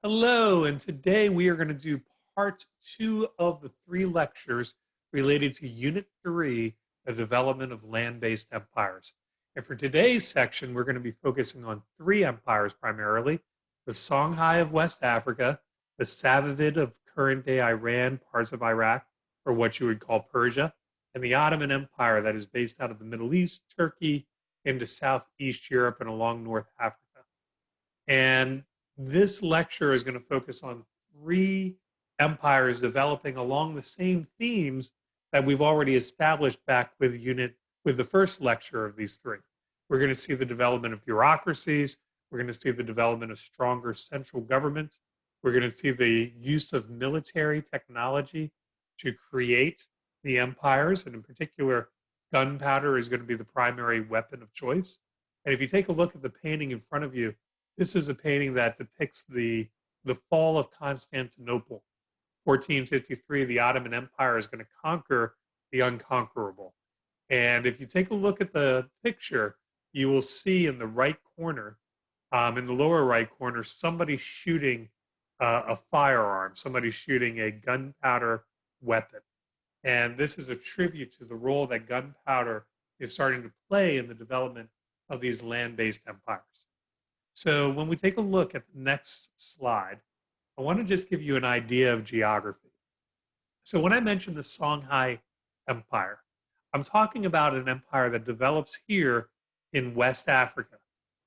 Hello, and today we are going to do part two of the three lectures related to Unit 3, the development of land-based empires. And for today's section, we're going to be focusing on three empires primarily: the Songhai of West Africa, the Safavid of current-day Iran, parts of Iraq, or what you would call Persia, and the Ottoman Empire that is based out of the Middle East, Turkey, into Southeast Europe, and along North Africa. And this lecture is going to focus on three empires developing along the same themes that we've already established back with the first lecture of these three. We're going to see the development of bureaucracies. We're going to see the development of stronger central governments. We're going to see the use of military technology to create the empires. And in particular, gunpowder is going to be the primary weapon of choice. And if you take a look at the painting in front of you, this is a painting that depicts the fall of Constantinople. 1453, the Ottoman Empire is going to conquer the unconquerable. And if you take a look at the picture, you will see in the right corner, in the lower right corner, somebody shooting a firearm, somebody shooting a gunpowder weapon. And this is a tribute to the role that gunpowder is starting to play in the development of these land-based empires. So when we take a look at the next slide, I want to just give you an idea of geography. So when I mentioned the Songhai Empire, I'm talking about an empire that develops here in West Africa.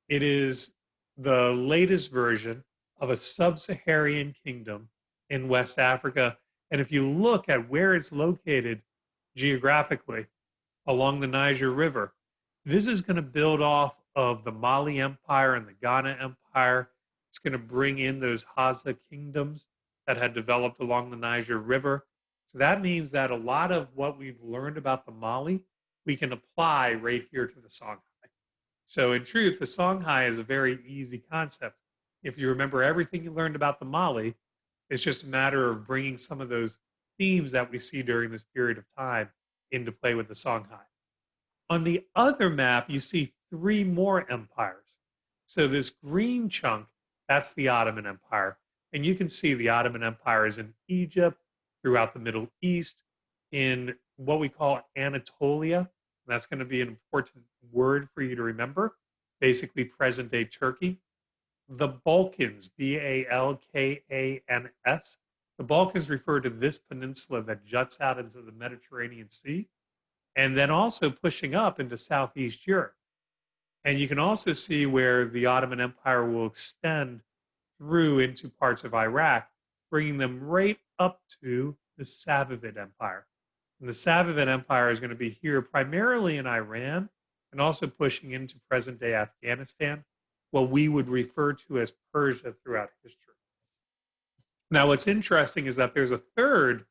It is the latest version of a sub-Saharan kingdom in West Africa. And if you look at where it's located geographically along the Niger River, this is going to build off of the Mali Empire and the Ghana Empire. It's going to bring in those Haza kingdoms that had developed along the Niger River. So that means that a lot of what we've learned about the Mali, we can apply right here to the Songhai. So in truth, the Songhai is a very easy concept. If you remember everything you learned about the Mali, it's just a matter of bringing some of those themes that we see during this period of time into play with the Songhai. On the other map, you see three more empires. So this green chunk, that's the Ottoman Empire. And you can see the Ottoman Empire is in Egypt, throughout the Middle East, in what we call Anatolia. That's going to be an important word for you to remember, basically present-day Turkey. The Balkans, Balkans. The Balkans refer to this peninsula that juts out into the Mediterranean Sea, and then also pushing up into Southeast Europe. And you can also see where the Ottoman Empire will extend through into parts of Iraq, bringing them right up to the Safavid Empire. And the Safavid Empire is going to be here primarily in Iran and also pushing into present-day Afghanistan, what we would refer to as Persia throughout history. Now, what's interesting is that there's a third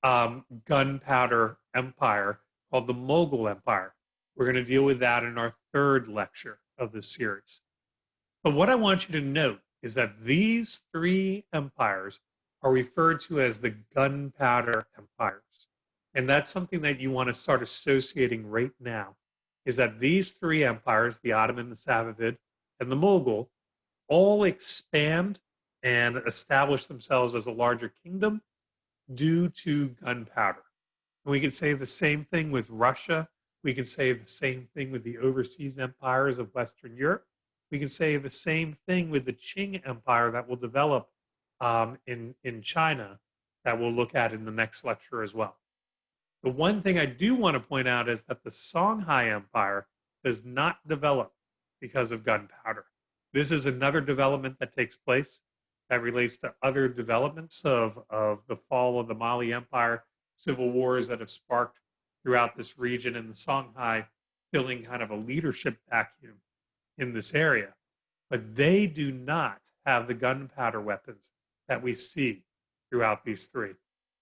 gunpowder empire called the Mughal Empire. We're going to deal with that in our third lecture of this series. But what I want you to note is that these three empires are referred to as the gunpowder empires. And that's something that you want to start associating right now, is that these three empires, the Ottoman, the Safavid, and the Mughal, all expand and establish themselves as a larger kingdom due to gunpowder. And we could say the same thing with Russia. We can say the same thing with the overseas empires of Western Europe. We can say the same thing with the Qing Empire that will develop in China that we'll look at in the next lecture as well. The one thing I do want to point out is that the Songhai Empire does not develop because of gunpowder. This is another development that takes place that relates to other developments of the fall of the Mali Empire, civil wars that have sparked throughout this region, and the Songhai filling kind of a leadership vacuum in this area. But they do not have the gunpowder weapons that we see throughout these three.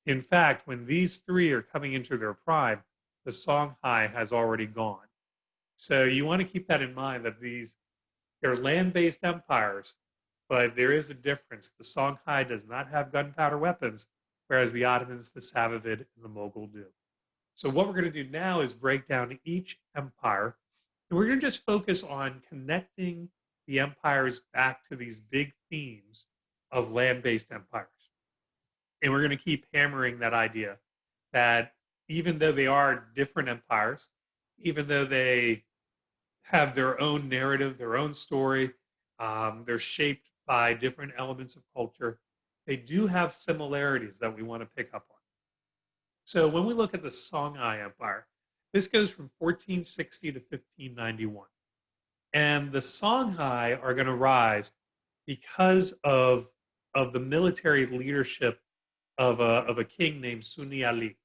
In fact, when these three are coming into their prime, the Songhai has already gone. So you want to keep that in mind, that they're land-based empires, but there is a difference. The Songhai does not have gunpowder weapons, whereas the Ottomans, the Safavid, and the Mughal do. So what we're going to do now is break down each empire, and we're going to just focus on connecting the empires back to these big themes of land-based empires. And we're going to keep hammering that idea that even though they are different empires, even though they have their own narrative, their own story, they're shaped by different elements of culture, they do have similarities that we want to pick up on. So when we look at the Songhai Empire, this goes from 1460 to 1591. And the Songhai are going to rise because of the military leadership of a king named Sunni Ali.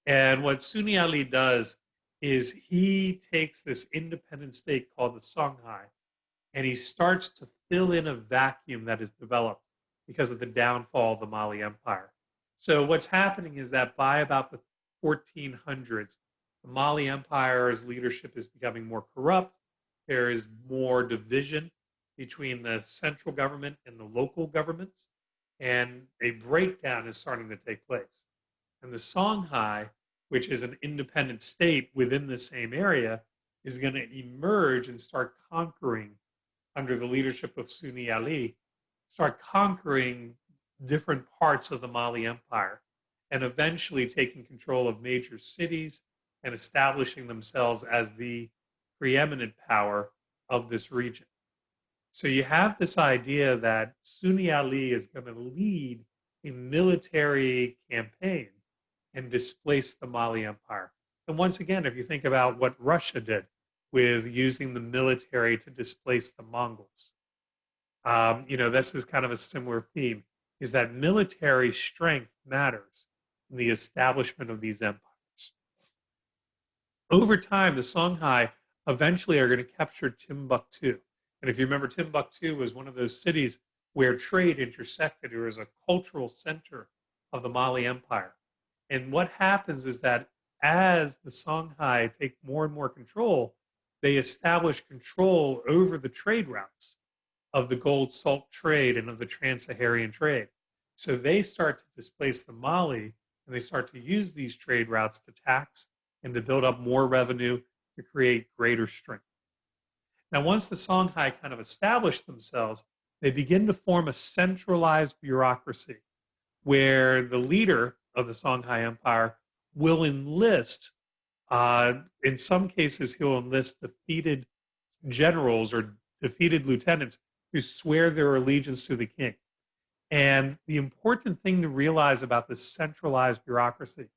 And what Sunni Ali does is he takes this independent state called the Songhai and he starts to fill in a vacuum that is developed because of the downfall of the Mali Empire. So what's happening is that by about the 1400s, the Mali Empire's leadership is becoming more corrupt. There is more division between the central government and the local governments, and a breakdown is starting to take place. And the Songhai, which is an independent state within the same area, is going to emerge and start conquering under the leadership of Sunni Ali, start conquering different parts of the Mali Empire and eventually taking control of major cities and establishing themselves as the preeminent power of this region. So you have this idea that Sunni Ali is going to lead a military campaign and displace the Mali Empire. And once again, if you think about what Russia did with using the military to displace the Mongols, this is kind of a similar theme, is that military strength matters in the establishment of these empires. Over time, the Songhai eventually are going to capture Timbuktu. And if you remember, Timbuktu was one of those cities where trade intersected. It was a cultural center of the Mali Empire. And what happens is that as the Songhai take more and more control, they establish control over the trade routes of the gold salt trade and of the trans-Saharan trade. So they start to displace the Mali and they start to use these trade routes to tax and to build up more revenue to create greater strength. Now, once the Songhai kind of establish themselves, they begin to form a centralized bureaucracy where the leader of the Songhai Empire will enlist, in some cases, he'll enlist defeated generals or defeated lieutenants who swear their allegiance to the king. And the important thing to realize about this centralized bureaucracy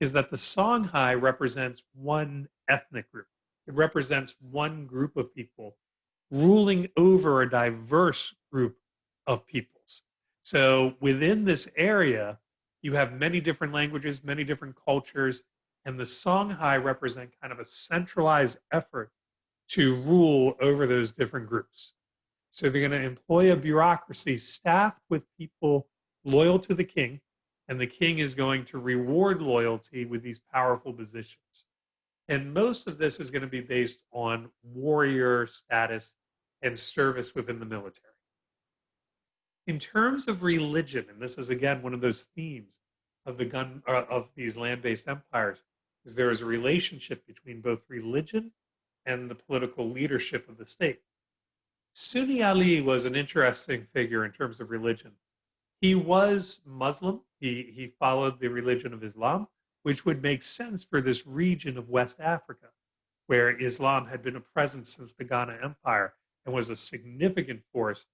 is that the Songhai represents one ethnic group. It represents one group of people ruling over a diverse group of peoples. So within this area, you have many different languages, many different cultures, and the Songhai represent kind of a centralized effort to rule over those different groups. So they're going to employ a bureaucracy staffed with people loyal to the king, and the king is going to reward loyalty with these powerful positions. And most of this is going to be based on warrior status and service within the military. In terms of religion, and this is again one of those themes of of these land-based empires, is there is a relationship between both religion and the political leadership of the state. Sunni Ali was an interesting figure in terms of religion. He was Muslim. He followed the religion of Islam, which would make sense for this region of West Africa, where Islam had been a presence since the Ghana Empire and was a significant force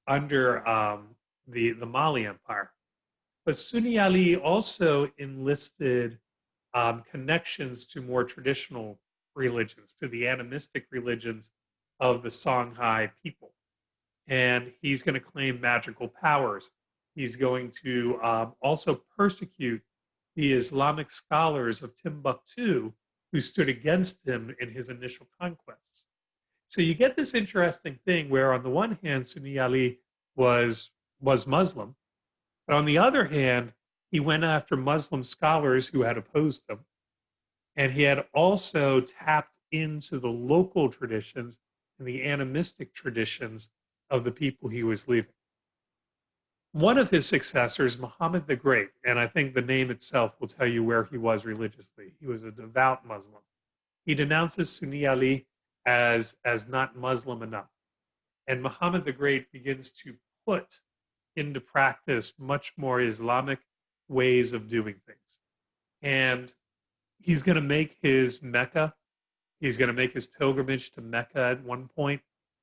under the Mali Empire. But Sunni Ali also enlisted connections to more traditional religions, to the animistic religions of the Songhai people. And he's going to claim magical powers. He's going to also persecute the Islamic scholars of Timbuktu who stood against him in his initial conquests. So you get this interesting thing where on the one hand, Sunni Ali was Muslim, but on the other hand, he went after Muslim scholars who had opposed him. And he had also tapped into the local traditions and the animistic traditions of the people he was leaving. One of his successors, Muhammad the Great, and I think the name itself will tell you where he was religiously. He was a devout Muslim. He denounces Sunni Ali as not Muslim enough. And Muhammad the Great begins to put into practice much more Islamic ways of doing things. And he's going to make his Mecca, he's going to make his pilgrimage to Mecca at one point.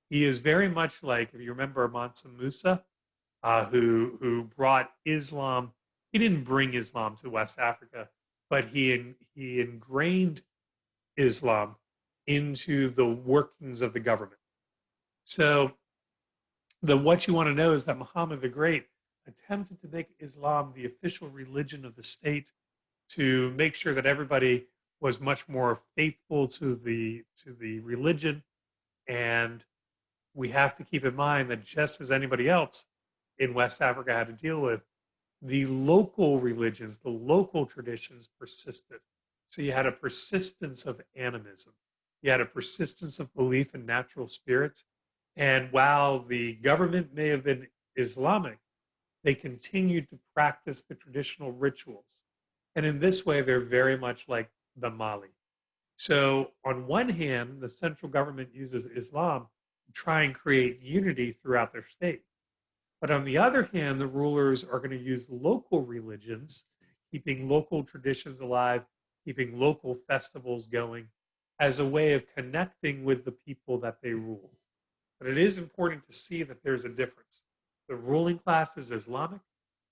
He is very much like, if you remember Mansa Musa, who brought Islam. He didn't bring Islam to West Africa, but he ingrained Islam into the workings of the government. So what you want to know is that Muhammad the Great attempted to make Islam the official religion of the state, to make sure that everybody was much more faithful to the religion. And we have to keep in mind that just as anybody else in West Africa had to deal with, the local religions, the local traditions persisted. So you had a persistence of animism. You had a persistence of belief in natural spirits. And while the government may have been Islamic, they continued to practice the traditional rituals. And in this way, they're very much like the Mali. So on one hand, the central government uses Islam to try and create unity throughout their state. But on the other hand, the rulers are going to use local religions, keeping local traditions alive, keeping local festivals going, as a way of connecting with the people that they rule. But it is important to see that there's a difference. The ruling class is Islamic,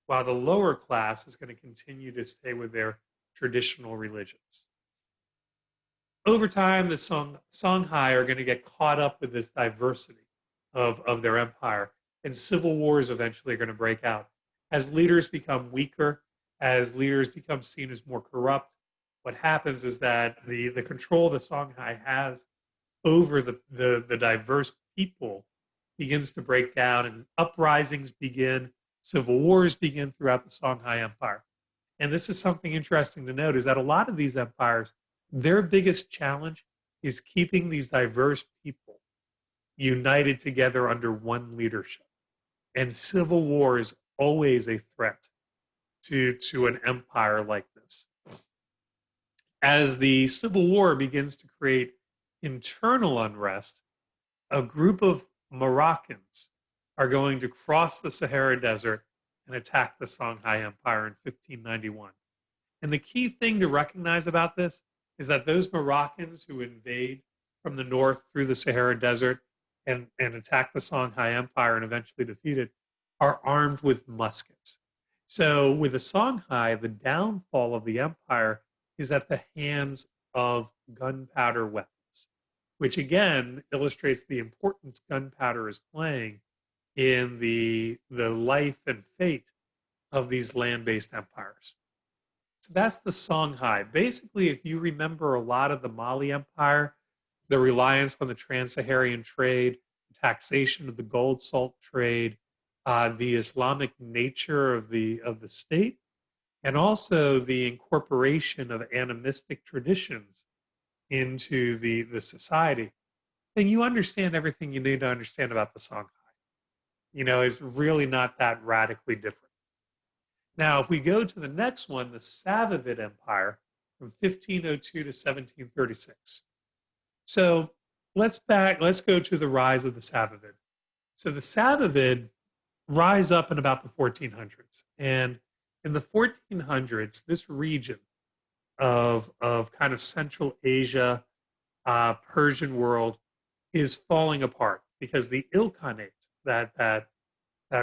while the lower class is going to continue to stay with their traditional religions. Over time, the Songhai are going to get caught up with this diversity of their empire, and civil wars eventually are going to break out. As leaders become weaker, as leaders become seen as more corrupt, what happens is that the control the Songhai has over the diverse people begins to break down, and uprisings begin, civil wars begin throughout the Songhai Empire. And this is something interesting to note, is that a lot of these empires, their biggest challenge is keeping these diverse people united together under one leadership. And civil war is always a threat to an empire like this. As the Civil War begins to create internal unrest, a group of Moroccans are going to cross the Sahara Desert and attack the Songhai Empire in 1591. And the key thing to recognize about this is that those Moroccans who invade from the north through the Sahara Desert and attack the Songhai Empire and eventually defeat it are armed with muskets. So with the Songhai, the downfall of the empire is at the hands of gunpowder weapons, which again illustrates the importance gunpowder is playing in the life and fate of these land-based empires. So that's the Songhai. Basically, if you remember a lot of the Mali Empire, the reliance on the trans-Saharan trade, taxation of the gold salt trade, the Islamic nature of the state, and also the incorporation of animistic traditions into the society, then you understand everything you need to understand about the Songhai. You know, it's really not that radically different. Now, if we go to the next one, the Safavid Empire from 1502 to 1736. So let's go to the rise of the Safavid. So the Safavid rise up in about the 1400s. And in the 1400s, this region of kind of Central Asia, Persian world is falling apart because the Ilkhanate, that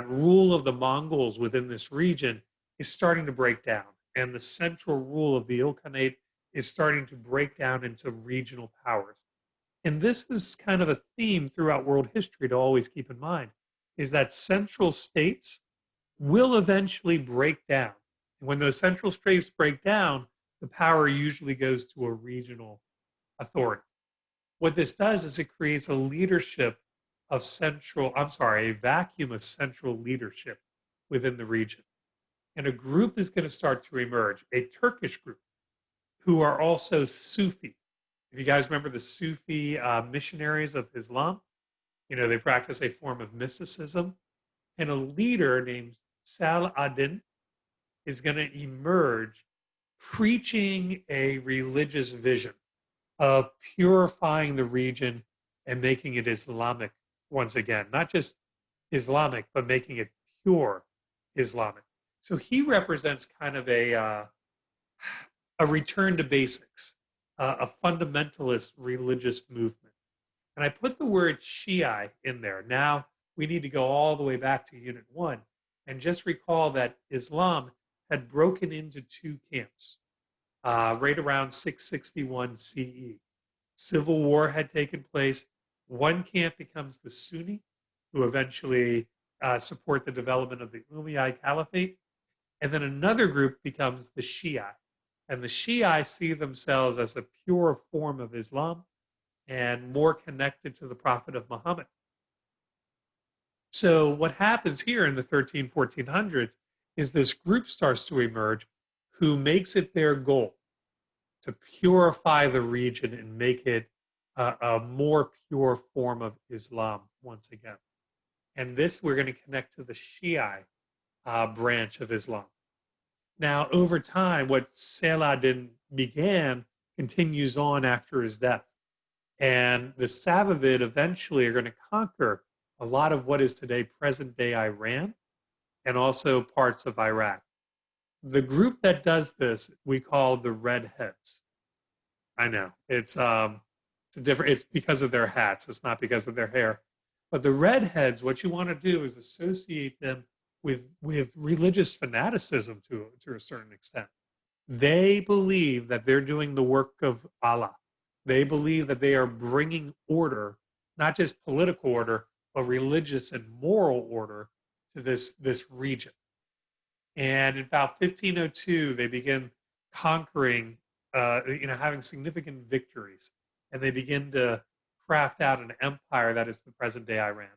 rule of the Mongols within this region, is starting to break down. And the central rule of the Ilkhanate is starting to break down into regional powers. And this is kind of a theme throughout world history to always keep in mind, is that central states will eventually break down. And when those central states break down, the power usually goes to a regional authority. What this does is it creates a vacuum of central leadership within the region. And a group is going to start to emerge, a Turkish group, who are also Sufi. If you guys remember the Sufi missionaries of Islam, you know, they practice a form of mysticism. And a leader named Saladin is going to emerge preaching a religious vision of purifying the region and making it Islamic once again. Not just Islamic, but making it pure Islamic. So he represents kind of a return to basics, a fundamentalist religious movement. And I put the word Shiite in there. Now we need to go all the way back to Unit 1 and just recall that Islam had broken into two camps right around 661 CE. Civil war had taken place. One camp becomes the Sunni, who eventually support the development of the Umayyad Caliphate. And then another group becomes the Shia. And the Shia see themselves as a pure form of Islam and more connected to the Prophet of Muhammad. So what happens here in the 1400s is this group starts to emerge who makes it their goal to purify the region and make it a more pure form of Islam once again. And this we're going to connect to the Shia branch of Islam. Now, over time, what Saladin began continues on after his death. And the Safavid eventually are going to conquer a lot of what is today present-day Iran and also parts of Iraq. The group that does this, we call the Redheads. I know, it's because of their hats. It's not because of their hair. But the Redheads, what you want to do is associate them with religious fanaticism to a certain extent. They believe that they're doing the work of Allah. They believe that they are bringing order, not just political order, but religious and moral order to this region. And in about 1502, they begin conquering, having significant victories. And they begin to craft out an empire that is the present-day Iran.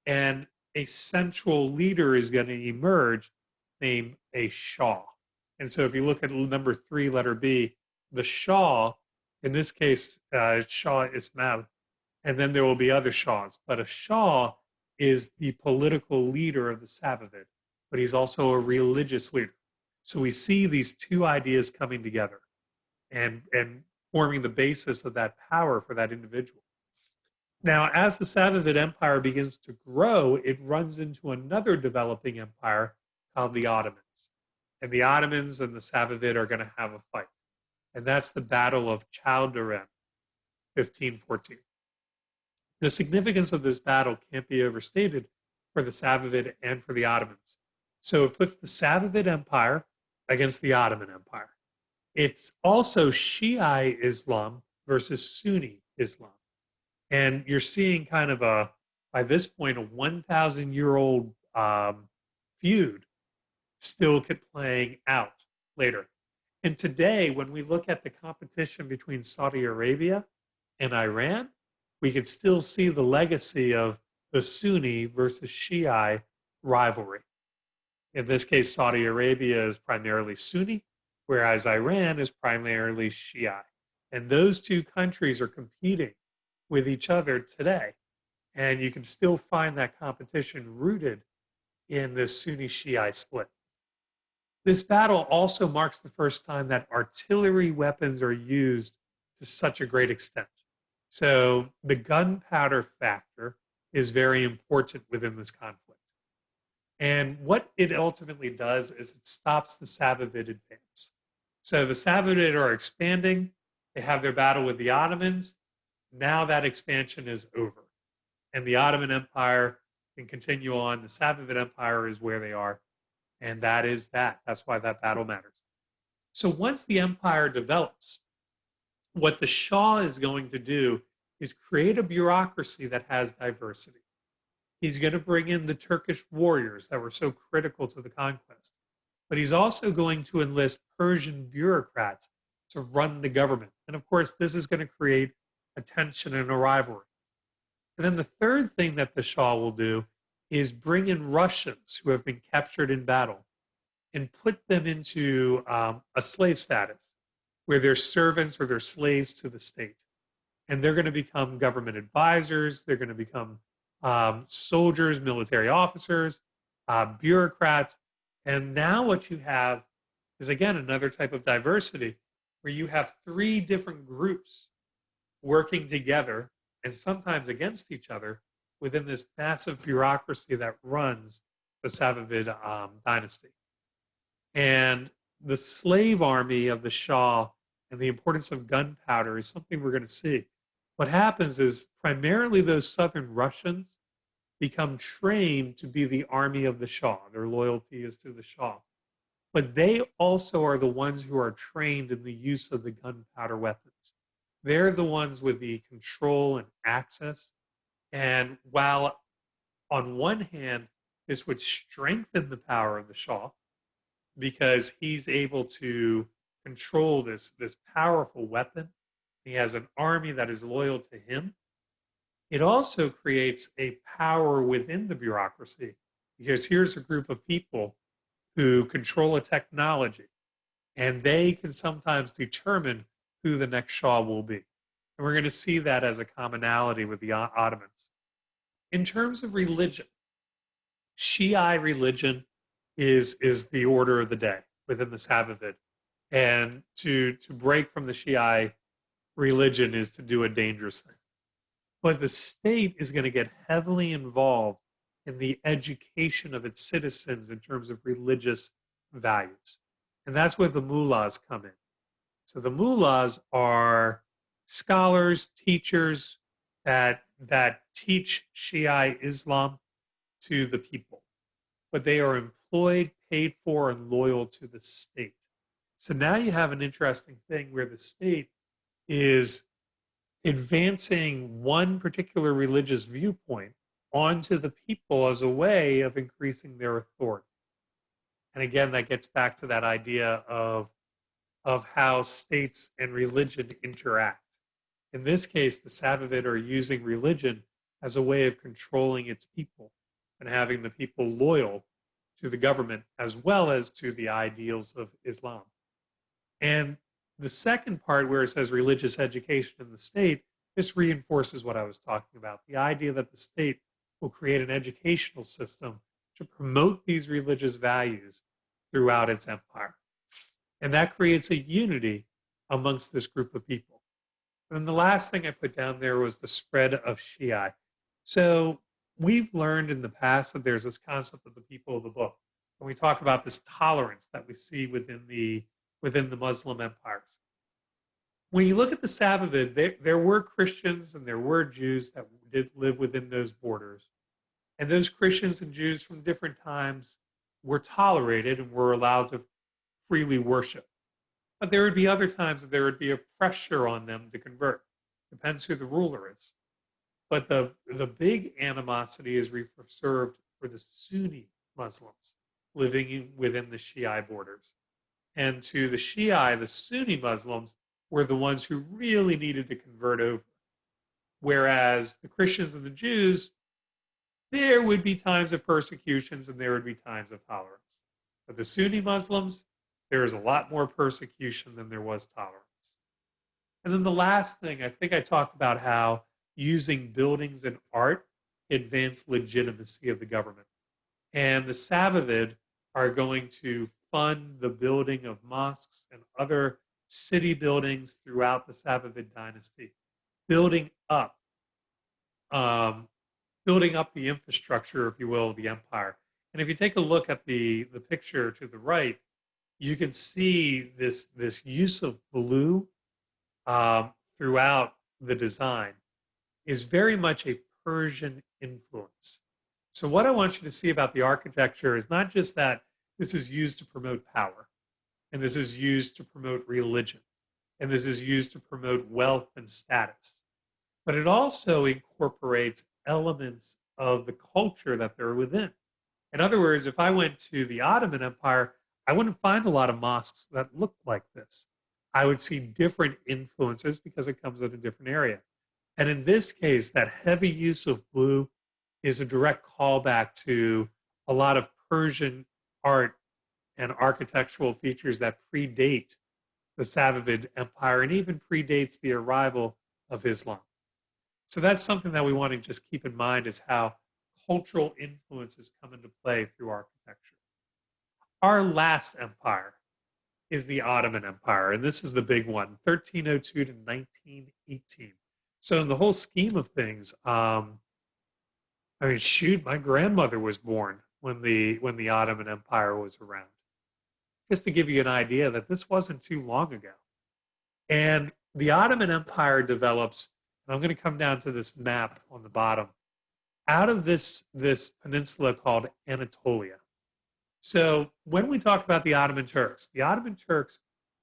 And a central leader is going to emerge named a Shah. And so if you look at number 3, letter B, the Shah, in this case, Shah Ismail, and then there will be other Shahs. But a Shah is the political leader of the Safavid, but he's also a religious leader. So we see these two ideas coming together and forming the basis of that power for that individual. Now, as the Safavid Empire begins to grow, it runs into another developing empire called the Ottomans. And the Ottomans and the Safavid are going to have a fight. And that's the Battle of Chaldiran, 1514. The significance of this battle can't be overstated for the Safavid and for the Ottomans. So it puts the Safavid Empire against the Ottoman Empire. It's also Shiite Islam versus Sunni Islam. And you're seeing kind of by this point, a 1,000-year-old feud still playing out later. And today, when we look at the competition between Saudi Arabia and Iran, we can still see the legacy of the Sunni versus Shiite rivalry. In this case, Saudi Arabia is primarily Sunni, whereas Iran is primarily Shiite. And those two countries are competing with each other today. And you can still find that competition rooted in this Sunni Shiite split. This battle also marks the first time that artillery weapons are used to such a great extent. So the gunpowder factor is very important within this conflict. And what it ultimately does is it stops the Safavid advance. So the Safavid are expanding. They have their battle with the Ottomans. Now that expansion is over. And the Ottoman Empire can continue on. The Safavid Empire is where they are. And that is that. That's why that battle matters. So once the empire develops, what the Shah is going to do is create a bureaucracy that has diversity. He's going to bring in the Turkish warriors that were so critical to the conquest. But he's also going to enlist Persian bureaucrats to run the government. And of course, this is going to create a tension and a rivalry. And then the third thing that the Shah will do is bring in Russians who have been captured in battle and put them into a slave status where they're servants or they're slaves to the state. And they're going to become government advisors. They're going to become soldiers, military officers, bureaucrats. And now what you have is, again, another type of diversity where you have 3 different groups working together and sometimes against each other within this massive bureaucracy that runs the Safavid dynasty. And the slave army of the Shah and the importance of gunpowder is something we're going to see. What happens is primarily those southern Russians become trained to be the army of the Shah. Their loyalty is to the Shah. But they also are the ones who are trained in the use of the gunpowder weapons. They're the ones with the control and access. And while on one hand, this would strengthen the power of the Shah because he's able to control this powerful weapon. He has an army that is loyal to him. It also creates a power within the bureaucracy because here's a group of people who control a technology and they can sometimes determine who the next Shah will be. And we're going to see that as a commonality with the Ottomans. In terms of religion, Shiite religion is the order of the day within the Safavid. And to break from the Shiite religion is to do a dangerous thing. But the state is going to get heavily involved in the education of its citizens in terms of religious values. And that's where the mullahs come in. So the mullahs are scholars, teachers that teach Shiite Islam to the people. But they are employed, paid for, and loyal to the state. So now you have an interesting thing where the state is advancing one particular religious viewpoint onto the people as a way of increasing their authority. And again, that gets back to that idea of how states and religion interact. In this case, the Safavid are using religion as a way of controlling its people and having the people loyal to the government as well as to the ideals of Islam. And the second part where it says religious education in the state, this reinforces what I was talking about. The idea that the state will create an educational system to promote these religious values throughout its empire. And that creates a unity amongst this group of people. And then the last thing I put down there was the spread of Shiite. So we've learned in the past that there's this concept of the people of the book. And we talk about this tolerance that we see within the Muslim empires. When you look at the Safavid, there were Christians and there were Jews that did live within those borders. And those Christians and Jews from different times were tolerated and were allowed to freely worship. But there would be other times that there would be a pressure on them to convert. Depends who the ruler is. But the big animosity is reserved for the Sunni Muslims living within the Shiite borders. And to the Shiite, the Sunni Muslims were the ones who really needed to convert over. Whereas the Christians and the Jews, there would be times of persecutions and there would be times of tolerance. But the Sunni Muslims, there is a lot more persecution than there was tolerance. And then the last thing, I think I talked about how using buildings and art advanced legitimacy of the government. And the Safavid are going to fund the building of mosques and other city buildings throughout the Safavid dynasty, building up the infrastructure, if you will, of the empire. And if you take a look at the picture to the right, you can see this use of blue throughout the design is very much a Persian influence. So what I want you to see about the architecture is not just that this is used to promote power, and this is used to promote religion, and this is used to promote wealth and status, but it also incorporates elements of the culture that they're within. In other words, if I went to the Ottoman Empire, I wouldn't find a lot of mosques that look like this. I would see different influences because it comes in a different area. And in this case, that heavy use of blue is a direct callback to a lot of Persian art and architectural features that predate the Safavid Empire and even predates the arrival of Islam. So that's something that we want to just keep in mind is how cultural influences come into play through architecture. Our last empire is the Ottoman Empire, and this is the big one, 1302 to 1918. So in the whole scheme of things, shoot, my grandmother was born when the Ottoman Empire was around. Just to give you an idea that this wasn't too long ago. And the Ottoman Empire develops, and I'm going to come down to this map on the bottom, out of this peninsula called Anatolia. So when we talk about the Ottoman Turks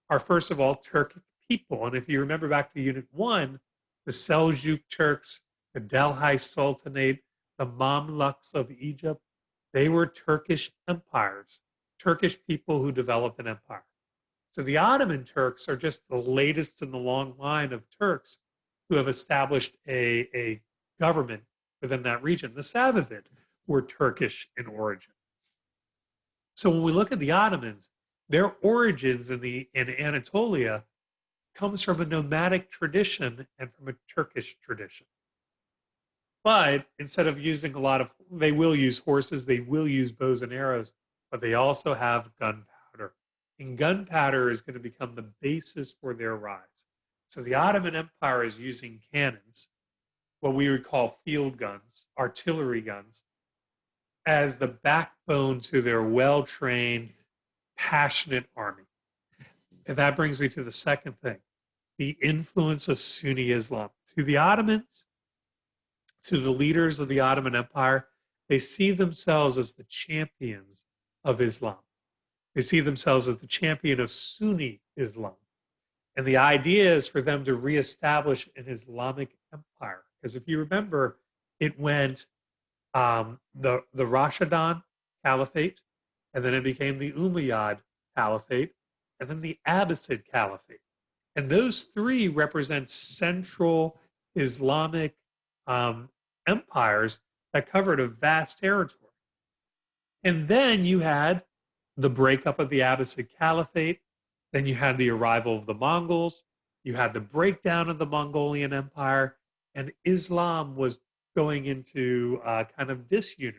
are, first of all, Turkic people. And if you remember back to Unit 1, the Seljuk Turks, the Delhi Sultanate, the Mamluks of Egypt, they were Turkish empires, Turkish people who developed an empire. So the Ottoman Turks are just the latest in the long line of Turks who have established a government within that region. The Safavid were Turkish in origin. So when we look at the Ottomans, their origins in Anatolia comes from a nomadic tradition and from a Turkish tradition. But instead of using they will use horses, they will use bows and arrows, but they also have gunpowder. And gunpowder is going to become the basis for their rise. So the Ottoman Empire is using cannons, what we would call field guns, artillery guns, as the backbone to their well-trained, passionate army. And that brings me to the second thing, the influence of Sunni Islam. To the Ottomans, to the leaders of the Ottoman Empire, they see themselves as the champions of Islam. They see themselves as the champion of Sunni Islam. And the idea is for them to reestablish an Islamic empire. Because if you remember, it went the Rashidun Caliphate, and then it became the Umayyad Caliphate, and then the Abbasid Caliphate. And those three represent central Islamic empires that covered a vast territory. And then you had the breakup of the Abbasid Caliphate. Then you had the arrival of the Mongols. You had the breakdown of the Mongolian Empire. And Islam was going into kind of disunity.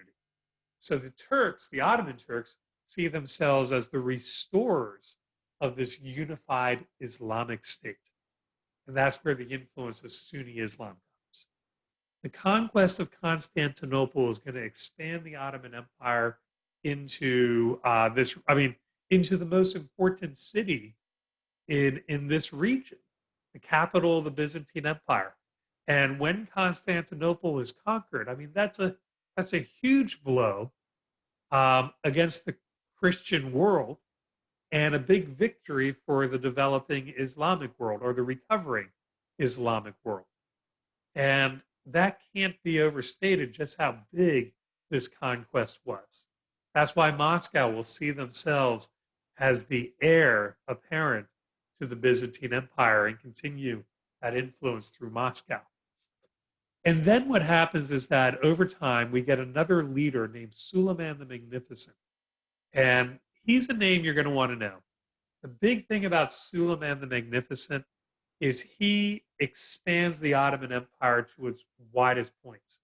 So the Turks, the Ottoman Turks, see themselves as the restorers of this unified Islamic state. And that's where the influence of Sunni Islam comes. The conquest of Constantinople is going to expand the Ottoman Empire into into the most important city in this region, the capital of the Byzantine Empire. And when Constantinople is conquered, I mean, that's a huge blow against the Christian world and a big victory for the developing Islamic world or the recovering Islamic world. And that can't be overstated just how big this conquest was. That's why Moscow will see themselves as the heir apparent to the Byzantine Empire and continue that influence through Moscow. And then what happens is that over time, we get another leader named Suleiman the Magnificent. And he's a name you're going to want to know. The big thing about Suleiman the Magnificent is he expands the Ottoman Empire to its widest points.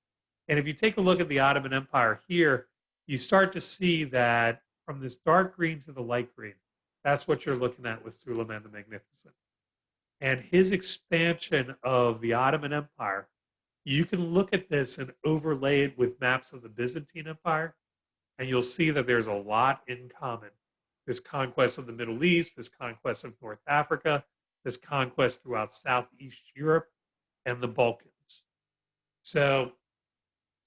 And if you take a look at the Ottoman Empire here, you start to see that from this dark green to the light green, that's what you're looking at with Suleiman the Magnificent. And his expansion of the Ottoman Empire, you can look at this and overlay it with maps of the Byzantine Empire, and you'll see that there's a lot in common. This conquest of the Middle East, this conquest of North Africa, this conquest throughout Southeast Europe and the Balkans. So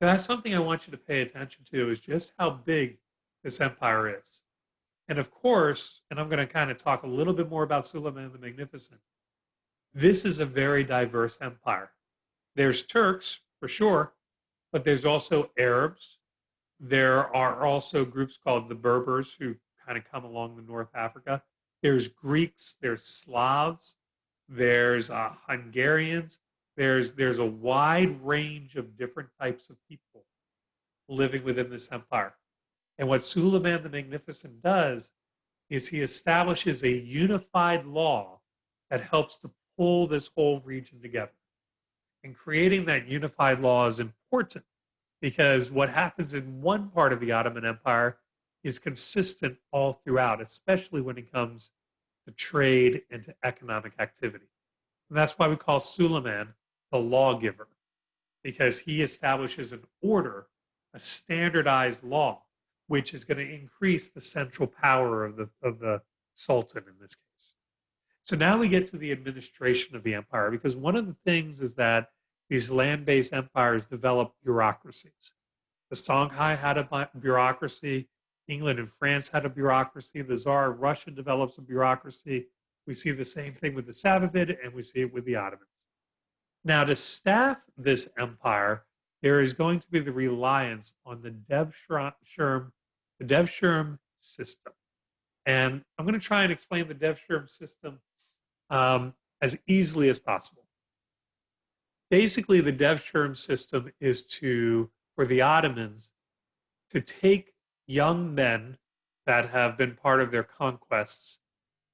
that's something I want you to pay attention to, is just how big this empire is. And of course, and I'm going to kind of talk a little bit more about Suleiman the Magnificent, this is a very diverse empire. There's Turks, for sure, but there's also Arabs. There are also groups called the Berbers who kind of come along the North Africa. There's Greeks, there's Slavs, there's Hungarians. There's a wide range of different types of people living within this empire. And what Suleiman the Magnificent does is he establishes a unified law that helps to pull this whole region together. And creating that unified law is important because what happens in one part of the Ottoman Empire is consistent all throughout, especially when it comes to trade and to economic activity. And that's why we call Suleiman the lawgiver, because he establishes an order, a standardized law which is going to increase the central power of the sultan in this case. So now we get to the administration of the empire, because one of the things is that these land-based empires develop bureaucracies. The Songhai had a bureaucracy. England and France had a bureaucracy. The Tsar of Russia develops a bureaucracy. We see the same thing with the Safavid, and we see it with the Ottomans. Now, to staff this empire, there is going to be the reliance on the DevSherm system. And I'm going to try and explain the DevSherm system as easily as possible. Basically, the DevSherm system is for the Ottomans to take young men that have been part of their conquests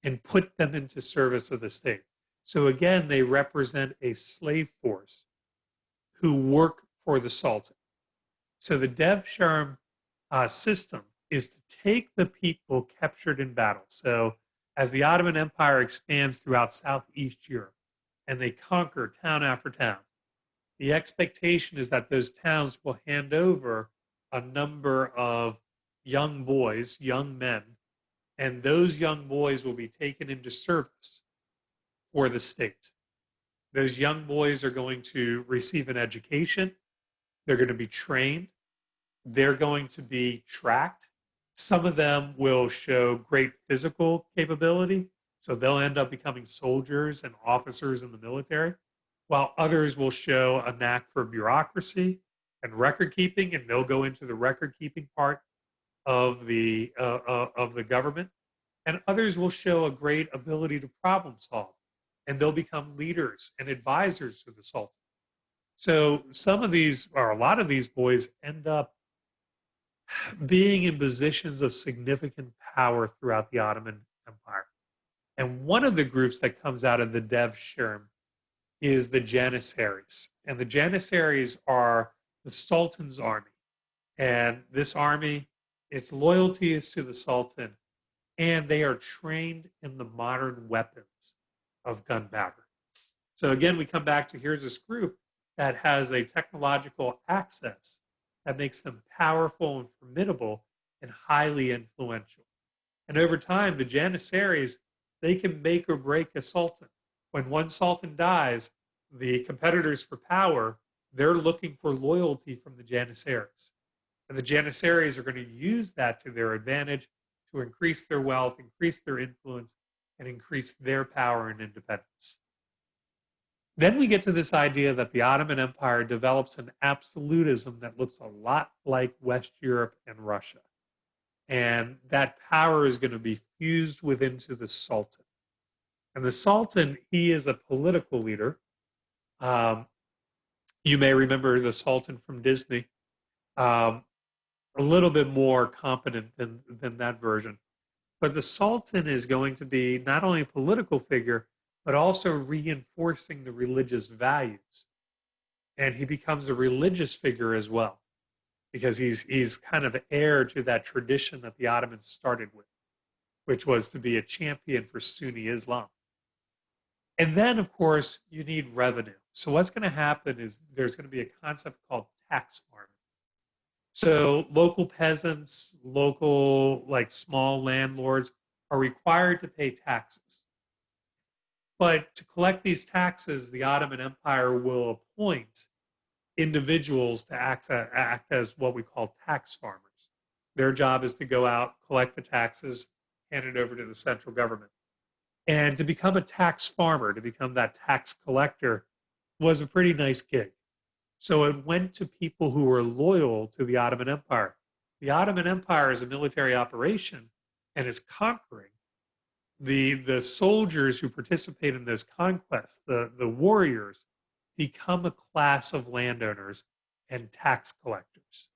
and put them into service of the state. So again, they represent a slave force who work for the Sultan. So the DevSherm system is to take the people captured in battle. So as the Ottoman Empire expands throughout Southeast Europe and they conquer town after town, the expectation is that those towns will hand over a number of young boys, young men, and those young boys will be taken into service for the state. Those young boys are going to receive an education. They're going to be trained. They're going to be tracked. Some of them will show great physical capability, so they'll end up becoming soldiers and officers in the military, while others will show a knack for bureaucracy and record keeping, and they'll go into the record keeping part of the government. And others will show a great ability to problem solve, and they'll become leaders and advisors to the Sultan. So some of these, or a lot of these boys, end up being in positions of significant power throughout the Ottoman Empire. And one of the groups that comes out of the DevSherm is the Janissaries. And the Janissaries are the Sultan's army. And this army, its loyalty is to the Sultan, and they are trained in the modern weapons of gunpowder. So again, we come back to here's this group that has a technological access that makes them powerful and formidable and highly influential. And over time, the Janissaries, they can make or break a sultan. When one sultan dies, the competitors for power, they're looking for loyalty from the Janissaries. And the Janissaries are going to use that to their advantage to increase their wealth, increase their influence, and increase their power and independence. Then we get to this idea that the Ottoman Empire develops an absolutism that looks a lot like West Europe and Russia. And that power is going to be fused within to the Sultan. And the Sultan, he is a political leader. You may remember the Sultan from Disney. A little bit more competent than that version. But the Sultan is going to be not only a political figure, but also reinforcing the religious values. And he becomes a religious figure as well, because he's kind of heir to that tradition that the Ottomans started with, which was to be a champion for Sunni Islam. And then, of course, you need revenue. So what's going to happen is there's going to be a concept called tax farming. So local peasants, local like small landlords are required to pay taxes. But to collect these taxes, the Ottoman Empire will appoint individuals to act as what we call tax farmers. Their job is to go out, collect the taxes, hand it over to the central government. And to become a tax farmer, to become that tax collector, was a pretty nice gig. So it went to people who were loyal to the Ottoman Empire. The Ottoman Empire is a military operation and is conquering. The soldiers who participate in those conquests, the warriors, become a class of landowners and tax collectors.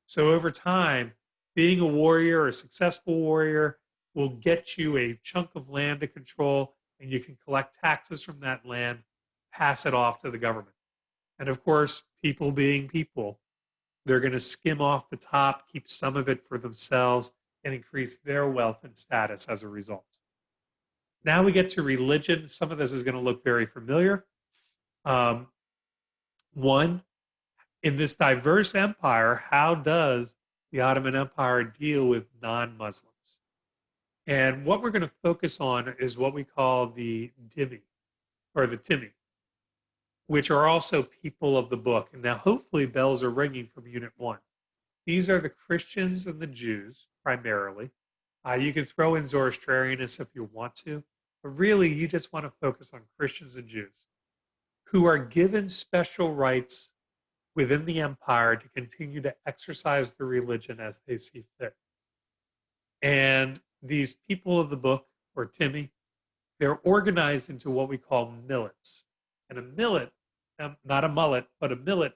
So over time, being a warrior, a successful warrior, will get you a chunk of land to control, and you can collect taxes from that land, pass it off to the government. And of course, people being people, they're going to skim off the top, keep some of it for themselves, and increase their wealth and status as a result. Now we get to religion. Some of this is going to look very familiar. One, in this diverse empire, how does the Ottoman Empire deal with non-Muslims. And what we're going to focus on is what we call the dhimmi, or the Timmi, which are also people of the book. And now hopefully bells are ringing from Unit 1. These are the Christians and the Jews, primarily. You can throw in Zoroastrianists if you want to, but really you just want to focus on Christians and Jews who are given special rights within the empire to continue to exercise their religion as they see fit. And these people of the book, or Timmi, they're organized into what we call millets. And a millet, not a mullet, but a millet,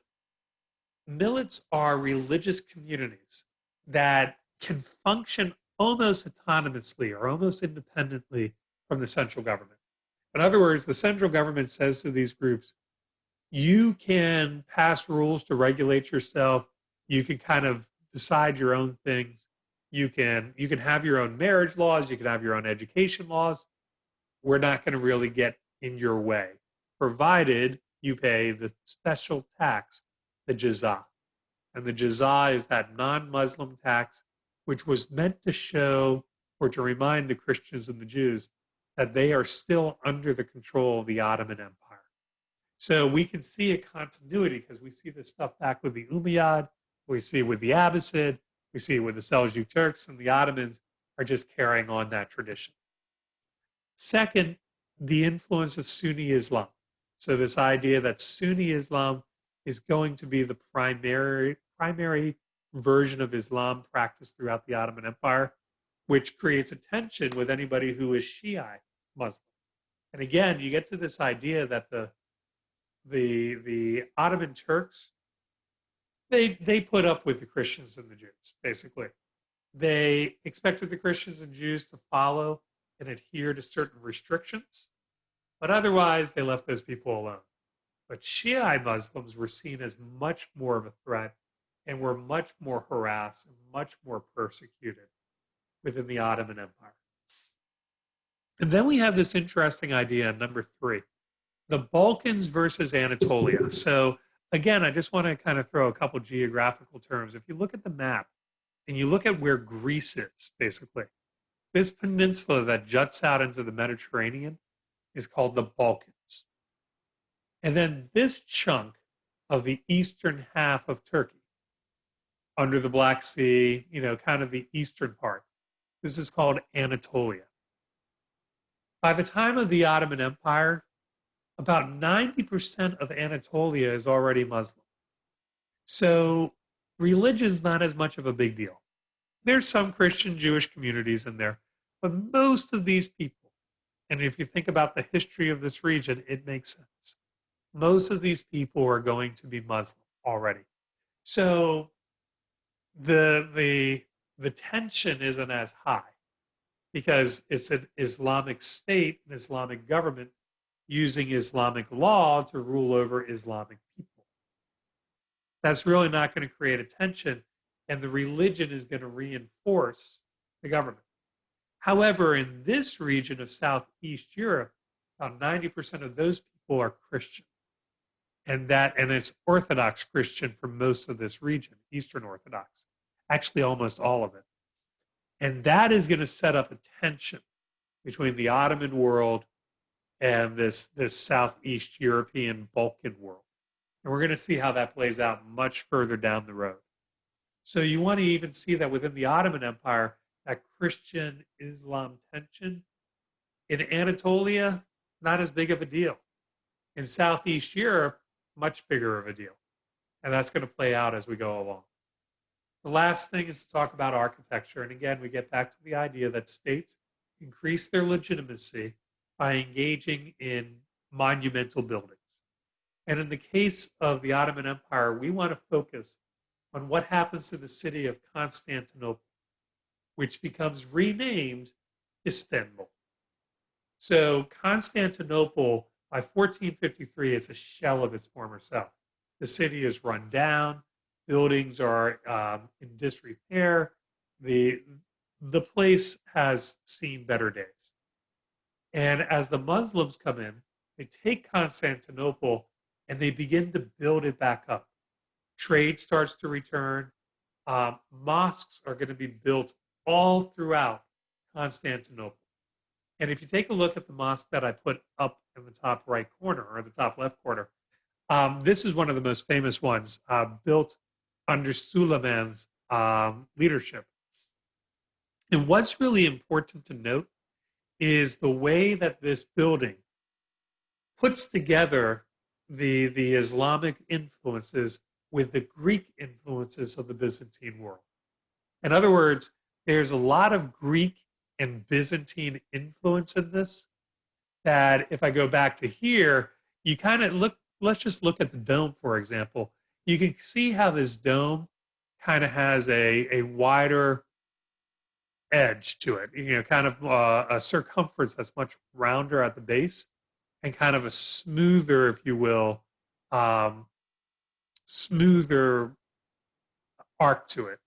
millets are religious communities that can function almost autonomously or almost independently from the central government. In other words, the central government says to these groups, you can pass rules to regulate yourself. You can kind of decide your own things. You can have your own marriage laws. You can have your own education laws. We're not going to really get in your way, provided you pay the special tax, the jizya. And the jizya is that non-Muslim tax, which was meant to show or to remind the Christians and the Jews that they are still under the control of the Ottoman Empire. So we can see a continuity because we see this stuff back with the Umayyad, we see it with the Abbasid, we see it with the Seljuk Turks, and the Ottomans are just carrying on that tradition. Second, the influence of Sunni Islam. So this idea that Sunni Islam is going to be the primary version of Islam practiced throughout the Ottoman Empire, which creates a tension with anybody who is Shiite Muslim. And again, you get to this idea that the Ottoman Turks, they put up with the Christians and the Jews, basically. They expected the Christians and Jews to follow and adhere to certain restrictions, but otherwise they left those people alone. But Shiite Muslims were seen as much more of a threat and were much more harassed and much more persecuted within the Ottoman Empire. And then we have this interesting idea, number 3, the Balkans versus Anatolia. So again, I just want to kind of throw a couple geographical terms. If you look at the map and you look at where Greece is, basically, this peninsula that juts out into the Mediterranean is called the Balkans. And then this chunk of the eastern half of Turkey, under the Black Sea, kind of the eastern part, this is called Anatolia. By the time of the Ottoman Empire, about 90% of Anatolia is already Muslim. So religion is not as much of a big deal. There's some Christian Jewish communities in there, but most of these people, and if you think about the history of this region, it makes sense. Most of these people are going to be Muslim already. So the tension isn't as high because it's an Islamic state, an Islamic government using Islamic law to rule over Islamic people. That's really not going to create a tension, and the religion is going to reinforce the government. However, in this region of Southeast Europe, about 90% of those people are Christian. And it's Orthodox Christian for most of this region, Eastern Orthodox, actually almost all of it. And that is going to set up a tension between the Ottoman world and this Southeast European Balkan world. And we're going to see how that plays out much further down the road. So you want to even see that within the Ottoman Empire, that Christian-Islam tension. In Anatolia, not as big of a deal. In Southeast Europe, much bigger of a deal. And that's going to play out as we go along. The last thing is to talk about architecture. And again, we get back to the idea that states increase their legitimacy by engaging in monumental buildings. And in the case of the Ottoman Empire, we want to focus on what happens to the city of Constantinople, which becomes renamed Istanbul. So Constantinople, by 1453, is a shell of its former self. The city is run down. Buildings are in disrepair. The place has seen better days. And as the Muslims come in, they take Constantinople and they begin to build it back up. Trade starts to return. Mosques are going to be built all throughout Constantinople. And if you take a look at the mosque that I put up in the top right corner or the top left corner, this is one of the most famous ones, built under Suleiman's leadership. And what's really important to note is the way that this building puts together the Islamic influences with the Greek influences of the Byzantine world. In other words, there's a lot of Greek and Byzantine influence in this that if I go back to here, you kind of look, let's just look at the dome, for example. You can see how this dome kind of has a wider edge to it, kind of a circumference that's much rounder at the base and kind of a smoother, if you will, smoother arc to it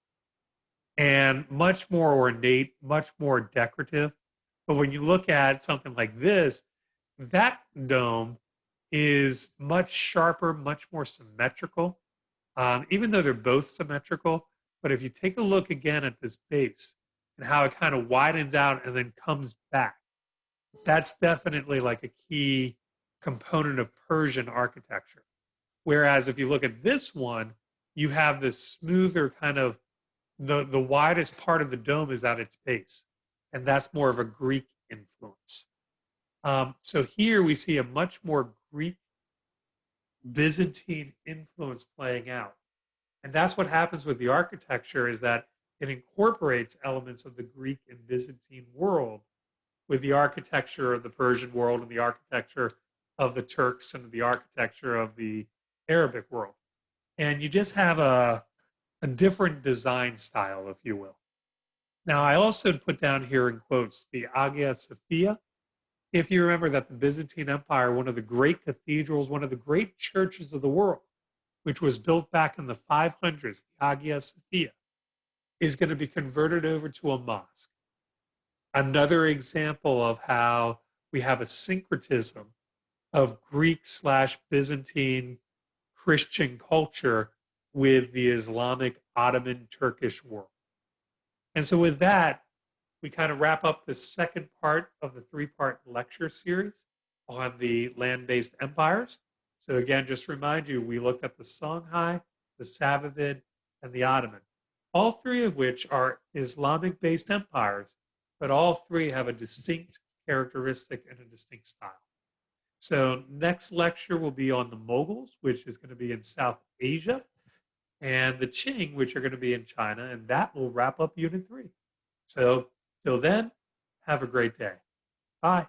and much more ornate, much more decorative. But when you look at something like this, that dome is much sharper, much more symmetrical, even though they're both symmetrical. But if you take a look again at this base and how it kind of widens out and then comes back, that's definitely like a key component of Persian architecture. Whereas if you look at this one, you have this smoother kind of, the widest part of the dome is at its base. And that's more of a Greek influence. So here we see a much more Greek Byzantine influence playing out. And that's what happens with the architecture, is that it incorporates elements of the Greek and Byzantine world with the architecture of the Persian world and the architecture of the Turks and the architecture of the Arabic world. And you just have a different design style, if you will. Now, I also put down here in quotes the Hagia Sophia. If you remember that the Byzantine Empire, one of the great cathedrals, one of the great churches of the world, which was built back in the 500s, the Hagia Sophia, is going to be converted over to a mosque. Another example of how we have a syncretism of Greek/Byzantine Christian culture with the Islamic Ottoman Turkish world. And so with that, we kind of wrap up the second part of the three-part lecture series on the land-based empires. So again, just to remind you, we looked at the Songhai, the Safavid, and the Ottoman, all three of which are Islamic-based empires, but all three have a distinct characteristic and a distinct style. So next lecture will be on the Mughals, which is going to be in South Asia, and the Qing, which are going to be in China, and that will wrap up Unit 3. So till then, have a great day. Bye.